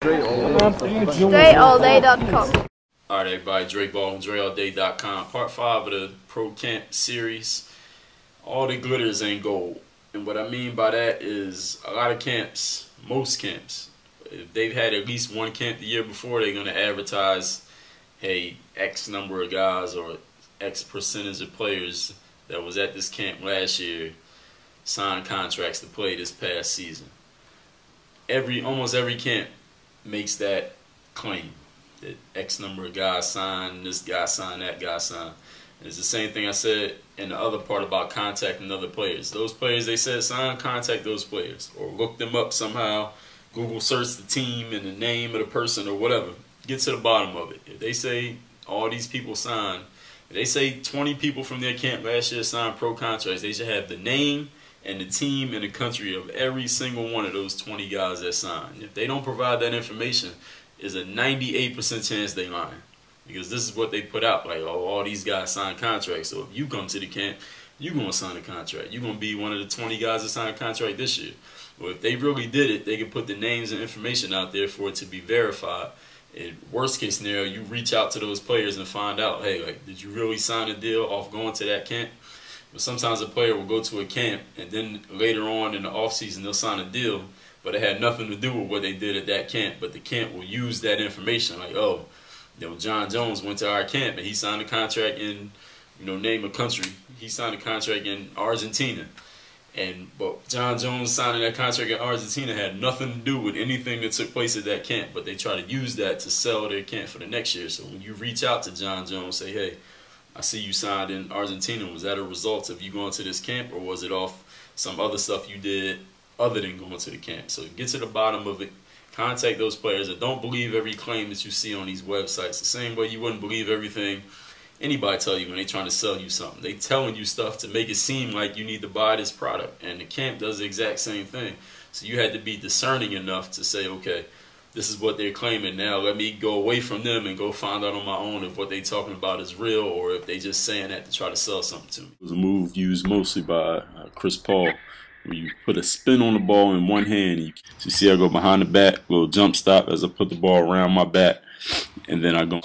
DreAllDay.com. Alright everybody, Dre Baldwin, DreAllDay.com. Part 5 of the Pro Camp series. All the glitters ain't gold. And what I mean by that is a lot of camps, most camps, if they've had at least one camp the year before, they're going to advertise, hey, X number of guys or X percentage of players that was at this camp last year signed contracts to play this past season. Almost every camp makes that claim that X number of guys signed, this guy signed, that guy signed. And it's the same thing I said in the other part about contacting other players. Those players they said sign, contact those players or look them up somehow. Google search the team and the name of the person or whatever. Get to the bottom of it. If they say all these people signed, if they say 20 people from their camp last year signed pro contracts, they should have the name and the team and the country of every single one of those 20 guys that signed. If they don't provide that information, there's a 98% chance they lying. Because this is what they put out, like, oh, all these guys signed contracts, so if you come to the camp, you're going to sign a contract. You're going to be one of the 20 guys that signed a contract this year. Well, if they really did it, they could put the names and information out there for it to be verified. In worst case scenario, you reach out to those players and find out, hey, like, did you really sign a deal off going to that camp? But sometimes a player will go to a camp and then later on in the offseason they'll sign a deal, but it had nothing to do with what they did at that camp. But the camp will use that information, like, oh, you know, John Jones went to our camp and he signed a contract in, you know, name a country. He signed a contract in Argentina. But John Jones signing that contract in Argentina had nothing to do with anything that took place at that camp. But they try to use that to sell their camp for the next year. So when you reach out to John Jones, say, hey, I see you signed in Argentina. Was that a result of you going to this camp, or was it off some other stuff you did other than going to the camp? So get to the bottom of it. Contact those players and don't believe every claim that you see on these websites. The same way you wouldn't believe everything anybody tell you when they're trying to sell you something. They telling you stuff to make it seem like you need to buy this product, and the camp does the exact same thing. So you had to be discerning enough to say, okay, this is what they're claiming. Now let me go away from them and go find out on my own if what they're talking about is real or if they just saying that to try to sell something to me. It was a move used mostly by Chris Paul, where you put a spin on the ball in one hand. So you see I go behind the bat, little jump stop as I put the ball around my bat, and then I go.